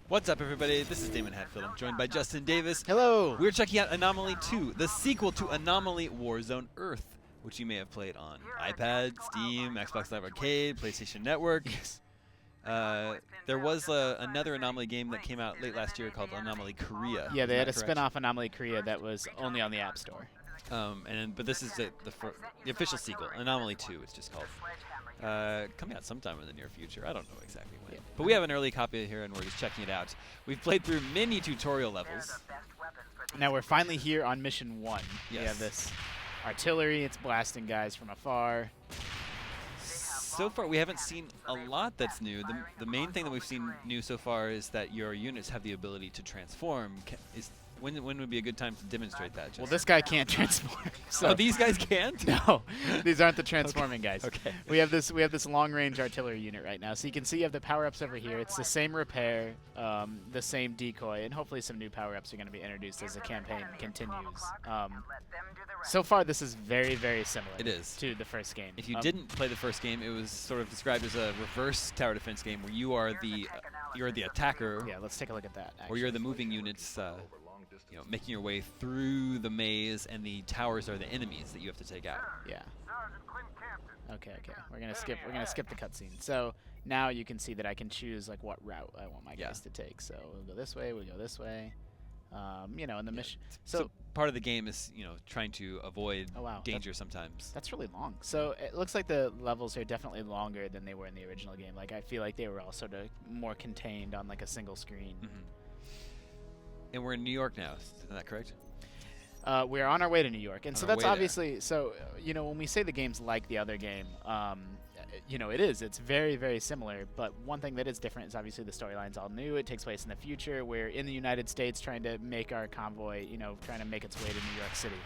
What's up, everybody? This is Damon Hatfield. I'm joined by Justin Davis. Hello. We're checking out Anomaly 2, the sequel to Anomaly Warzone Earth, which you may have played on iPad, Steam, Xbox Live Arcade, PlayStation Network. Yes. There was another Anomaly game that came out late last year called Anomaly Korea. Yeah, they had a spin-off Anomaly Korea that was only on the App Store. But this is the official sequel, Anomaly 2, it's just called. Coming out sometime in the near future. I don't know exactly when. Yeah. But we have an early copy here, and we're just checking it out. We've played through many tutorial levels. Now we're finally here on Mission 1. Yes. We have this artillery. It's blasting guys from afar. So far, we haven't seen a lot that's new. The main thing that we've seen new so far is that your units have the ability to transform. When would be a good time to demonstrate that? Well, this guy can't transform. So these guys can't? No, these aren't the transforming guys. Okay. We have this long-range artillery unit right now. So you can see you have the power-ups over here. It's the same repair, the same decoy, and hopefully some new power-ups are going to be introduced as the campaign continues. So far, this is very, very similar. It is. To the first game. If you didn't play the first game, it was sort of described as a reverse tower defense game where you are you're the attacker. Yeah, let's take a look at that. Or you're the moving units. Making your way through the maze, and the towers are the enemies that you have to take out. Yeah. Okay. We're gonna skip the cutscene. So now you can see that I can choose like what route I want my guys to take. So we'll go this way. We go this way. In the mission. So part of the game is trying to avoid danger sometimes. That's really long. So it looks like the levels are definitely longer than they were in the original game. Like I feel like they were all sort of more contained on like a single screen. Mm-hmm. And we're in New York now, isn't that correct? We're on our way to New York, and so that's obviously when we say the game's like the other game, it is. It's very, very similar. But one thing that is different is obviously the storyline's all new. It takes place in the future. We're in the United States trying to make our convoy, trying to make its way to New York City.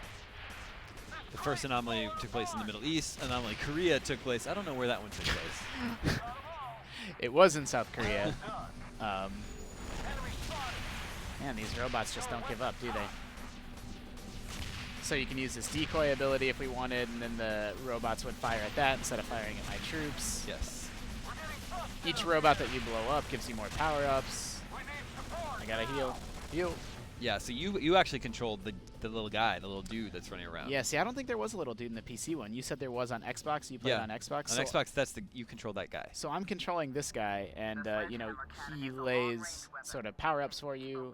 The first Anomaly took place in the Middle East. Anomaly Korea took place. I don't know where that one took place. It was in South Korea. Man, these robots just don't give up, do they? So you can use this decoy ability if we wanted, and then the robots would fire at that instead of firing at my troops. Yes. Each robot that you blow up gives you more power-ups. I gotta heal. Heal. Yeah, so you actually controlled the little guy, the little dude that's running around. Yeah, see, I don't think there was a little dude in the PC one. You said there was on Xbox. You played on Xbox? On Xbox, you control that guy. So I'm controlling this guy, and, he lays sort of power-ups for you.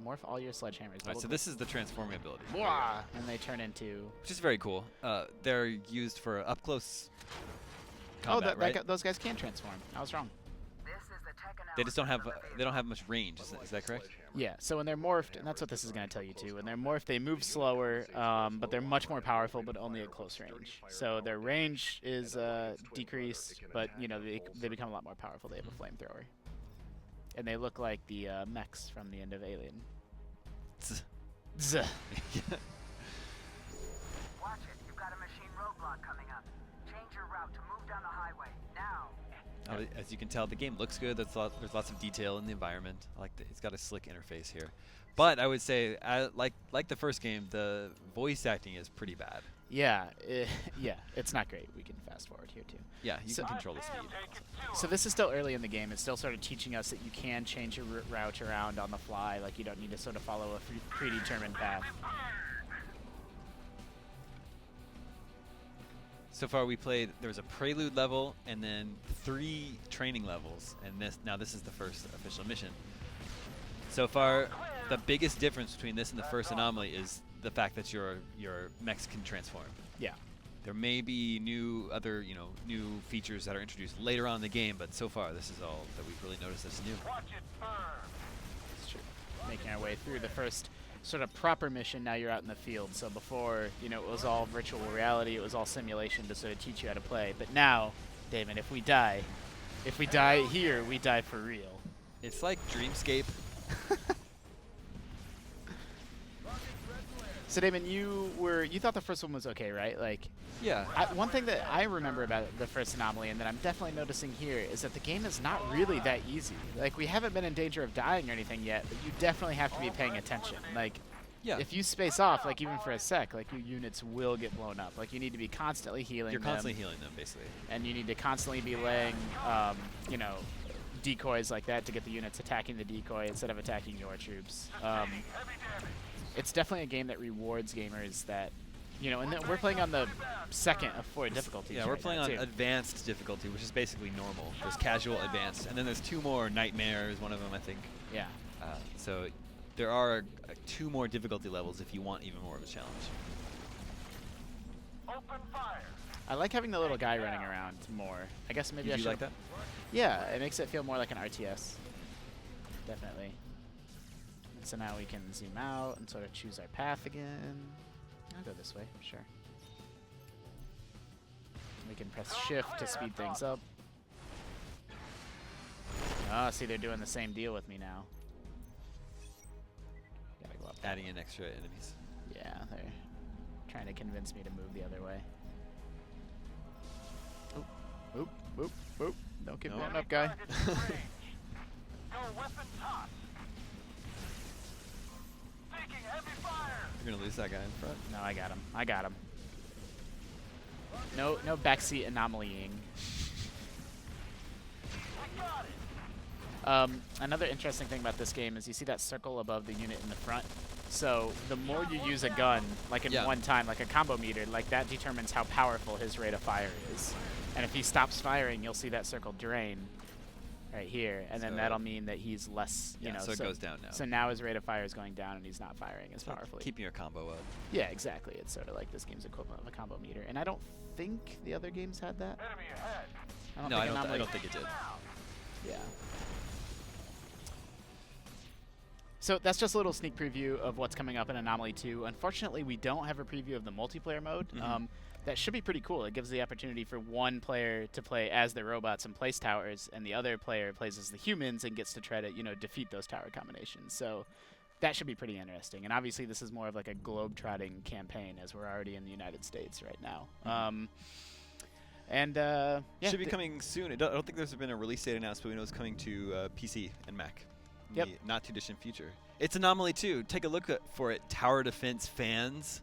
Morph all your sledgehammers. Right, so this is the transforming ability. Blah! And they turn into... Which is very cool. They're used for up-close combat, right? Those guys can transform. I was wrong. They just don't have much range. Is that correct? Yeah. So when they're morphed, and that's what this is going to tell you too. When they're morphed, they move slower, but they're much more powerful, but only at close range. So their range is decreased, but they become a lot more powerful. They have a flamethrower, and they look like the mechs from the end of Alien. Watch it. You've got a machine roadblock coming up. Change your route to move down the highway now. As you can tell, the game looks good. There's lots of detail in the environment. It's got a slick interface here. But I would say, like the first game, the voice acting is pretty bad. Yeah, it's not great. We can fast forward here too. Yeah, you can control the speed. So this is still early in the game. It's still sort of teaching us that you can change your route around on the fly. Like you don't need to sort of follow a predetermined path. So far we played, there was a prelude level and then 3 training levels, and this is the first official mission. So far, the biggest difference between this and the first Anomaly is the fact that your mechs can transform. Yeah. There may be new features that are introduced later on in the game, but so far this is all that we've really noticed that's new. That's true. Making our way through the first sort of proper mission. Now you're out in the field. So before, it was all virtual reality. It was all simulation to sort of teach you how to play. But now, Damon, if we die here, we die for real. It's like Dreamscape. So Damon, you thought the first one was okay, right? Like, yeah. One thing that I remember about the first Anomaly, and that I'm definitely noticing here, is that the game is not really that easy. Like, we haven't been in danger of dying or anything yet, but you definitely have to be paying attention. Like, if you space off, like even for a sec, like your units will get blown up. Like, you need to be constantly healing them. You're constantly healing them, basically. And you need to constantly be laying, decoys like that to get the units attacking the decoy instead of attacking your troops. It's definitely a game that rewards gamers that, you know, and we're playing on the second of 4 difficulties. Yeah, we're playing on advanced difficulty, which is basically normal. There's casual, advanced, and then there's 2 more. Nightmare is one of them, I think. Yeah. So there are 2 more difficulty levels if you want even more of a challenge. Open fire. I like having the little guy running around more. I guess maybe I Do should. you like that? Yeah, it makes it feel more like an RTS. Definitely. And so now we can zoom out and sort of choose our path again. I'll go this way, sure. We can press shift to speed things up. Oh, see, they're doing the same deal with me now. Gotta go up. Adding in extra enemies. Yeah, they're trying to convince me to move the other way. Oop, oop, oop, oop. Don't get blown up, guy. Go weapon toss. Taking heavy fire. You're gonna lose that guy in front. No, I got him. I got him. No backseat anomalying. We got it. Another interesting thing about this game is you see that circle above the unit in the front. So the more you use a gun, like in one time, like a combo meter, like that determines how powerful his rate of fire is. And if he stops firing, you'll see that circle drain right here, and then that'll mean that he's less, you know. So it goes down now. So now his rate of fire is going down, and he's not firing as powerfully. Keeping your combo up. Yeah, exactly. It's sort of like this game's equivalent of a combo meter, and I don't think the other games had that. Enemy ahead. I don't think it did. Yeah. So that's just a little sneak preview of what's coming up in Anomaly 2. Unfortunately, we don't have a preview of the multiplayer mode. That should be pretty cool. It gives the opportunity for one player to play as the robots and place towers, and the other player plays as the humans and gets to try to, you know, defeat those tower combinations. So that should be pretty interesting. And obviously, this is more of like a globe-trotting campaign, as we're already in the United States right now. Yeah, Should be coming soon. I don't think there's been a release date announced, but we know it's coming to PC and Mac in the not too distant future. It's Anomaly 2. Take a look for it, tower defense fans.